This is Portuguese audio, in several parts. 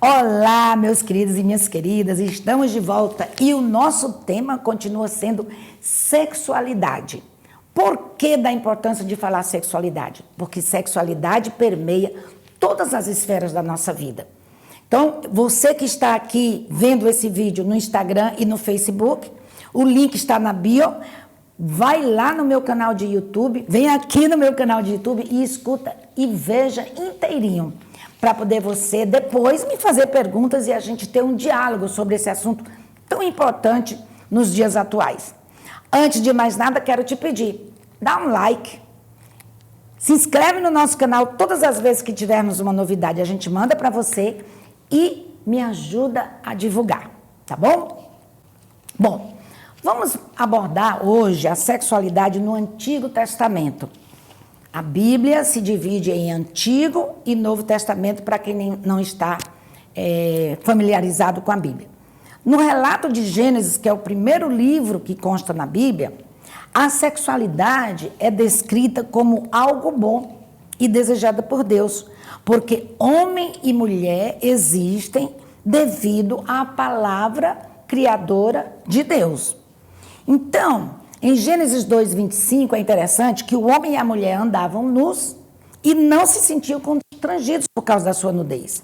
Olá, meus queridos e minhas queridas, estamos de volta e o nosso tema continua sendo sexualidade. Por que da importância de falar sexualidade? Porque sexualidade permeia todas as esferas da nossa vida. Então, você que está aqui vendo esse vídeo no Instagram e no Facebook, o link está na bio, vai lá no meu canal de YouTube, vem aqui no meu canal de YouTube e escuta e veja inteirinho, para poder você depois me fazer perguntas e a gente ter um diálogo sobre esse assunto tão importante nos dias atuais. Antes de mais nada, quero te pedir, dá um like, se inscreve no nosso canal, todas as vezes que tivermos uma novidade, a gente manda para você e me ajuda a divulgar, tá bom? Bom, vamos abordar hoje a sexualidade no Antigo Testamento. A Bíblia se divide em Antigo e Novo Testamento para quem não está familiarizado com a Bíblia. No relato de Gênesis, que é o primeiro livro que consta na Bíblia, a sexualidade é descrita como algo bom e desejada por Deus, porque homem e mulher existem devido à palavra criadora de Deus. Então, em Gênesis 2:25 é interessante que o homem e a mulher andavam nus e não se sentiam constrangidos por causa da sua nudez.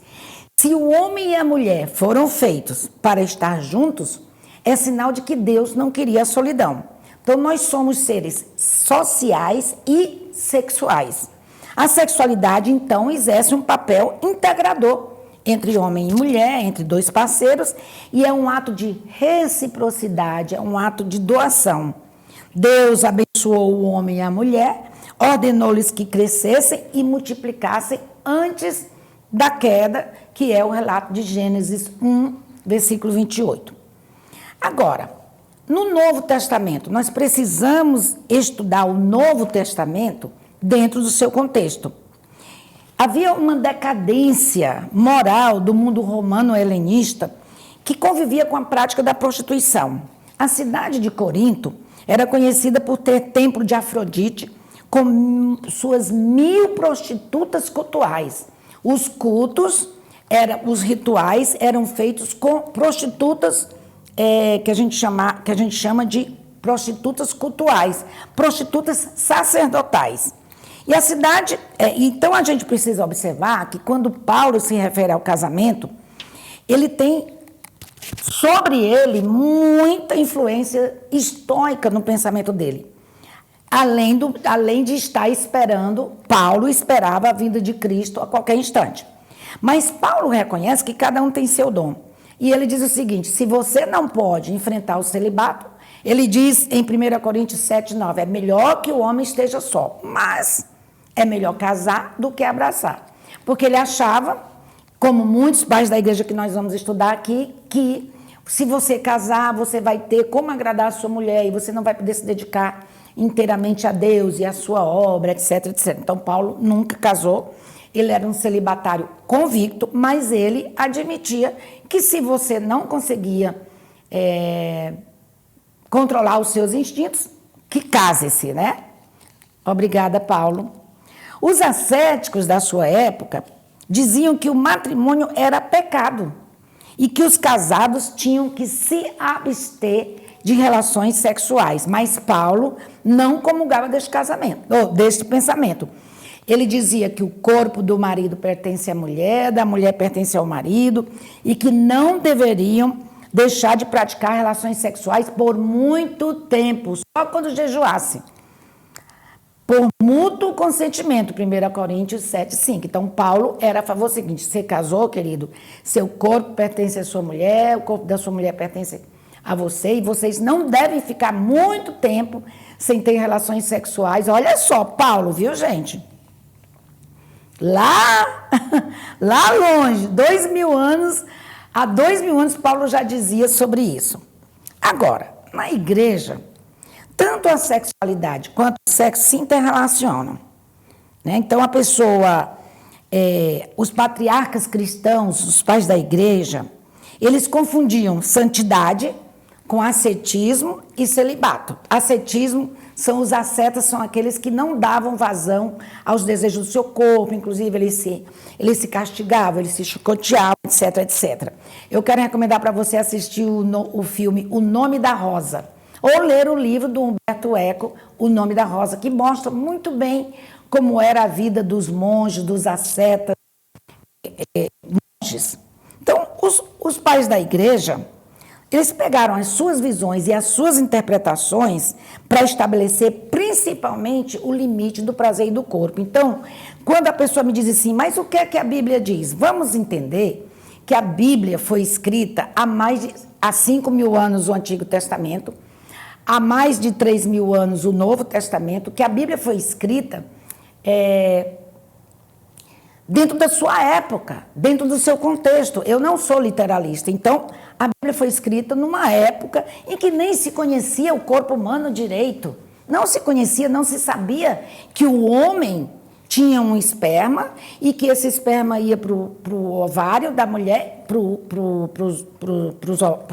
Se o homem e a mulher foram feitos para estar juntos, é sinal de que Deus não queria a solidão. Então, nós somos seres sociais e sexuais. A sexualidade, então, exerce um papel integrador entre homem e mulher, entre dois parceiros, e é um ato de reciprocidade, é um ato de doação. Deus abençoou o homem e a mulher, ordenou-lhes que crescessem e multiplicassem antes da queda, que é o relato de Gênesis 1, versículo 28. Agora, no Novo Testamento, nós precisamos estudar o Novo Testamento dentro do seu contexto. Havia uma decadência moral do mundo romano-helenista que convivia com a prática da prostituição. A cidade de Corinto era conhecida por ter templo de Afrodite com suas 1000 prostitutas cultuais. Os cultos, os rituais eram feitos com prostitutas que a gente chama de prostitutas cultuais, prostitutas sacerdotais. E a cidade, então a gente precisa observar que quando Paulo se refere ao casamento, ele tem sobre ele muita influência estoica no pensamento dele. Além de estar esperando, Paulo esperava a vinda de Cristo a qualquer instante. Mas Paulo reconhece que cada um tem seu dom. E ele diz o seguinte, se você não pode enfrentar o celibato, ele diz em 1 Coríntios 7:9, é melhor que o homem esteja só, mas é melhor casar do que abraçar. Porque ele achava, como muitos pais da igreja que nós vamos estudar aqui, que se você casar, você vai ter como agradar a sua mulher e você não vai poder se dedicar inteiramente a Deus e a sua obra, etc, etc. Então, Paulo nunca casou, ele era um celibatário convicto, mas ele admitia que se você não conseguia controlar os seus instintos, que case-se, né? Obrigada, Paulo. Os ascéticos da sua época diziam que o matrimônio era pecado e que os casados tinham que se abster de relações sexuais. Mas Paulo não comungava deste pensamento. Ele dizia que o corpo do marido pertence à mulher, da mulher pertence ao marido e que não deveriam deixar de praticar relações sexuais por muito tempo, só quando jejuasse. Por mútuo consentimento, 1 Coríntios 7:5. Então, Paulo era a favor do seguinte, você casou, querido, seu corpo pertence à sua mulher, o corpo da sua mulher pertence a você, e vocês não devem ficar muito tempo sem ter relações sexuais. Olha só, Paulo, viu, gente? Lá longe, 2000 anos, há 2000 anos, Paulo já dizia sobre isso. Agora, na igreja, tanto a sexualidade quanto o sexo se interrelacionam, né? Então, a pessoa, os patriarcas cristãos, os pais da igreja, eles confundiam santidade com ascetismo e celibato. Ascetismo Os ascetas são aqueles que não davam vazão aos desejos do seu corpo, inclusive eles se castigavam, eles se chicoteavam, etc, etc. Eu quero recomendar para você assistir o filme O Nome da Rosa, ou ler o livro do Humberto Eco, O Nome da Rosa, que mostra muito bem como era a vida dos monges, dos ascetas, monges. Então, os pais da igreja, eles pegaram as suas visões e as suas interpretações para estabelecer principalmente o limite do prazer e do corpo. Então, quando a pessoa me diz assim, mas o que é que a Bíblia diz? Vamos entender que a Bíblia foi escrita há 5.000 anos o Antigo Testamento, há mais de 3.000 anos o Novo Testamento, que a Bíblia foi escrita dentro da sua época, dentro do seu contexto. Eu não sou literalista, então a Bíblia foi escrita numa época em que nem se conhecia o corpo humano direito. Não se conhecia, não se sabia que o homem tinha um esperma e que esse esperma ia para o ovário da mulher, pro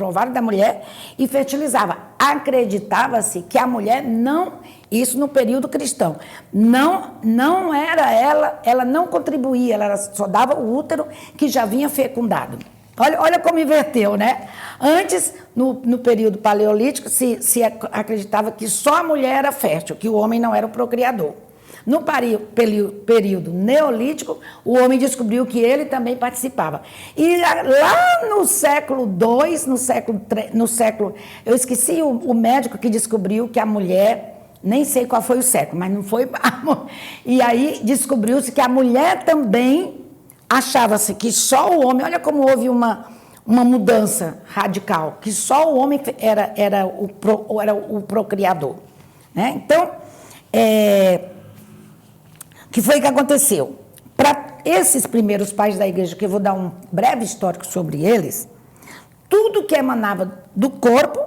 ovário da mulher e fertilizava. Acreditava-se que a mulher não, isso no período cristão, não era ela não contribuía, ela só dava o útero que já vinha fecundado. Olha como inverteu, né? Antes, no período paleolítico, se acreditava que só a mulher era fértil, que o homem não era o procriador. No período neolítico, o homem descobriu que ele também participava. E lá no século II, no século eu esqueci o médico que descobriu que a mulher, nem sei qual foi o século, mas não foi... E aí descobriu-se que a mulher também achava-se que só o homem... Olha como houve uma mudança radical, que só o homem era o procriador. Né? Então, que foi que aconteceu? Para esses primeiros pais da igreja, que eu vou dar um breve histórico sobre eles, tudo que emanava do corpo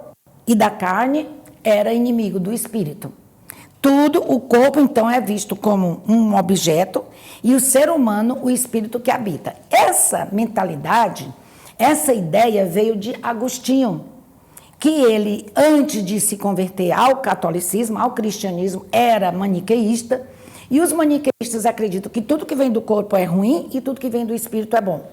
e da carne era inimigo do espírito. Tudo, o corpo, então, é visto como um objeto e o ser humano, o espírito que habita. Essa mentalidade, essa ideia veio de Agostinho, que ele, antes de se converter ao catolicismo, ao cristianismo, era maniqueísta. E os maniqueístas acreditam que tudo que vem do corpo é ruim e tudo que vem do espírito é bom.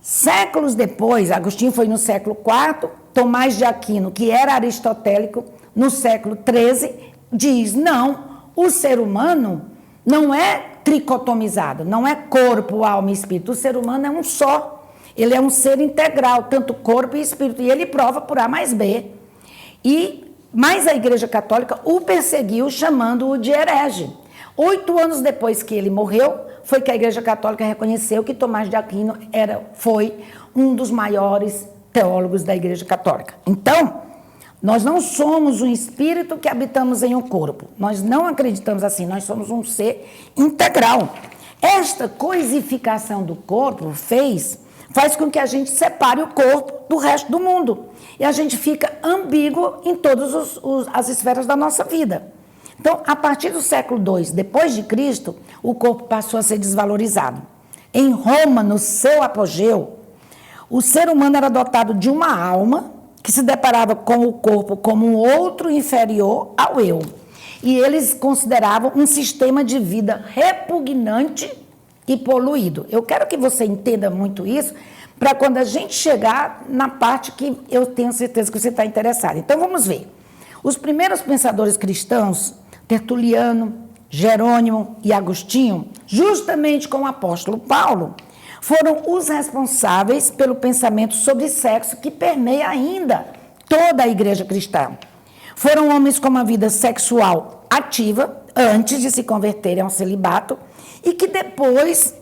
Séculos depois, Agostinho foi no século IV, Tomás de Aquino, que era aristotélico, no século XIII, diz, não, o ser humano não é tricotomizado, não é corpo, alma e espírito, o ser humano é um só, ele é um ser integral, tanto corpo e espírito, e ele prova por A mais B. Mas a Igreja Católica o perseguiu, chamando-o de herege. 8 anos depois que ele morreu, foi que a Igreja Católica reconheceu que Tomás de Aquino foi um dos maiores teólogos da Igreja Católica. Então, nós não somos um espírito que habitamos em um corpo. Nós não acreditamos assim, nós somos um ser integral. Esta coisificação do corpo faz com que a gente separe o corpo do resto do mundo. E a gente fica ambíguo em todas as esferas da nossa vida. Então, a partir do século II, depois de Cristo, o corpo passou a ser desvalorizado. Em Roma, no seu apogeu, o ser humano era dotado de uma alma que se deparava com o corpo como um outro inferior ao eu. E eles consideravam um sistema de vida repugnante e poluído. Eu quero que você entenda muito isso, para quando a gente chegar na parte que eu tenho certeza que você está interessado. Então, vamos ver. Os primeiros pensadores cristãos, Tertuliano, Jerônimo e Agostinho, justamente com o apóstolo Paulo, foram os responsáveis pelo pensamento sobre sexo que permeia ainda toda a igreja cristã. Foram homens com uma vida sexual ativa, antes de se converterem ao celibato, e que depois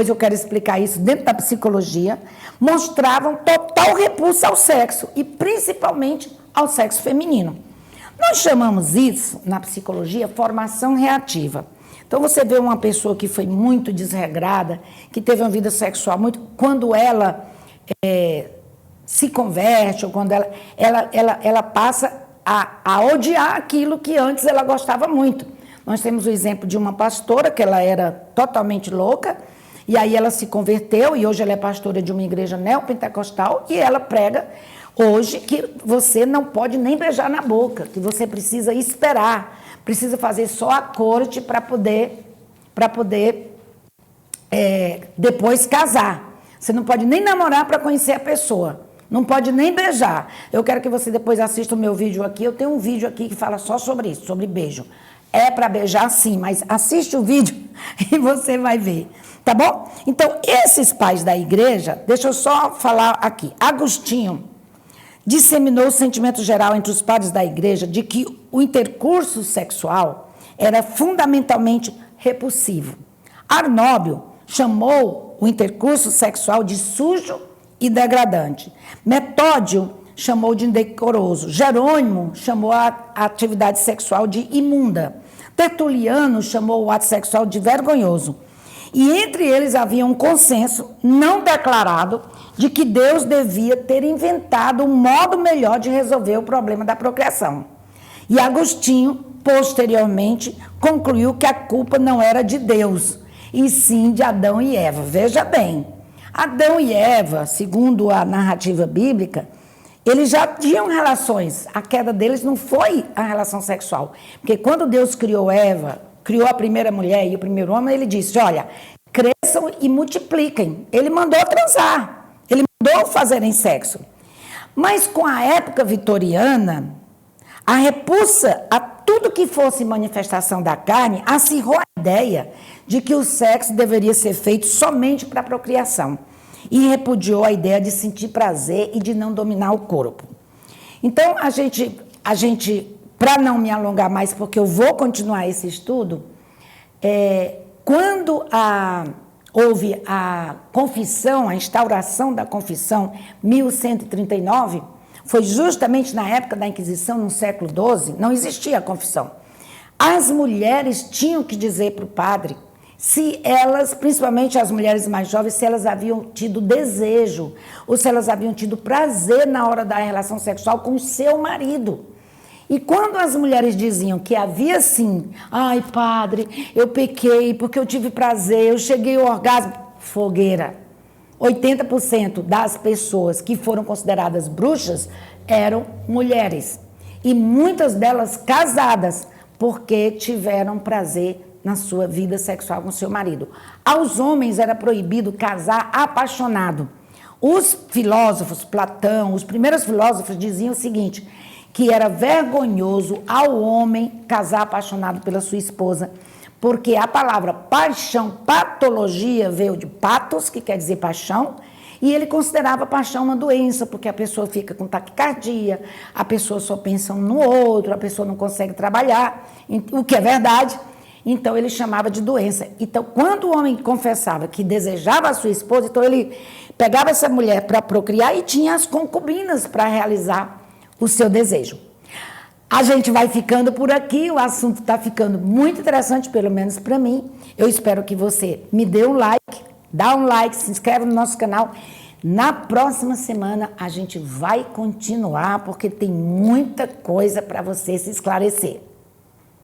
eu quero explicar isso dentro da psicologia, mostravam total repulsa ao sexo, e principalmente ao sexo feminino. Nós chamamos isso, na psicologia, formação reativa. Então, você vê uma pessoa que foi muito desregrada, que teve uma vida sexual muito... Quando ela se converte, ou quando ela passa a odiar aquilo que antes ela gostava muito. Nós temos o exemplo de uma pastora, que ela era totalmente louca, e aí ela se converteu, e hoje ela é pastora de uma igreja neopentecostal, e ela prega Hoje que você não pode nem beijar na boca, que você precisa esperar, precisa fazer só a corte para poder depois casar. Você não pode nem namorar para conhecer a pessoa. Não pode nem beijar. Eu quero que você depois assista o meu vídeo aqui. Eu tenho um vídeo aqui que fala só sobre isso, sobre beijo. É para beijar sim, mas assiste o vídeo e você vai ver. Tá bom? Então, esses pais da igreja, deixa eu só falar aqui. Agostinho disseminou o sentimento geral entre os padres da igreja de que o intercurso sexual era fundamentalmente repulsivo. Arnóbio chamou o intercurso sexual de sujo e degradante. Metódio chamou de indecoroso. Jerônimo chamou a atividade sexual de imunda. Tertuliano chamou o ato sexual de vergonhoso. E entre eles havia um consenso não declarado de que Deus devia ter inventado um modo melhor de resolver o problema da procriação. E Agostinho, posteriormente, concluiu que a culpa não era de Deus, e sim de Adão e Eva. Veja bem, Adão e Eva, segundo a narrativa bíblica, eles já tinham relações. A queda deles não foi a relação sexual. Porque quando Deus criou Eva, criou a primeira mulher e o primeiro homem, ele disse, olha, cresçam e multipliquem. Ele mandou transar, ele mandou fazerem sexo. Mas com a época vitoriana, a repulsa a tudo que fosse manifestação da carne acirrou a ideia de que o sexo deveria ser feito somente para a procriação e repudiou a ideia de sentir prazer e de não dominar o corpo. Então, a gente para não me alongar mais, porque eu vou continuar esse estudo, quando houve a confissão, a instauração da confissão, 1139, foi justamente na época da Inquisição, no século XII, não existia a confissão. As mulheres tinham que dizer para o padre se elas, principalmente as mulheres mais jovens, se elas haviam tido desejo ou se elas haviam tido prazer na hora da relação sexual com o seu marido. E quando as mulheres diziam que havia sim, ai padre, eu pequei porque eu tive prazer, eu cheguei ao orgasmo, fogueira. 80% das pessoas que foram consideradas bruxas eram mulheres. E muitas delas casadas, porque tiveram prazer na sua vida sexual com seu marido. Aos homens era proibido casar apaixonado. Os filósofos, Platão, os primeiros filósofos diziam o seguinte, que era vergonhoso ao homem casar apaixonado pela sua esposa, porque a palavra paixão, patologia, veio de patos, que quer dizer paixão, e ele considerava paixão uma doença, porque a pessoa fica com taquicardia, a pessoa só pensa um no outro, a pessoa não consegue trabalhar, o que é verdade. Então, ele chamava de doença. Então, quando o homem confessava que desejava a sua esposa, então ele pegava essa mulher para procriar e tinha as concubinas para realizar o seu desejo. A gente vai ficando por aqui, o assunto está ficando muito interessante, pelo menos para mim. Eu espero que você me dê um like, dá um like, se inscreve no nosso canal. Na próxima semana a gente vai continuar, porque tem muita coisa para você se esclarecer.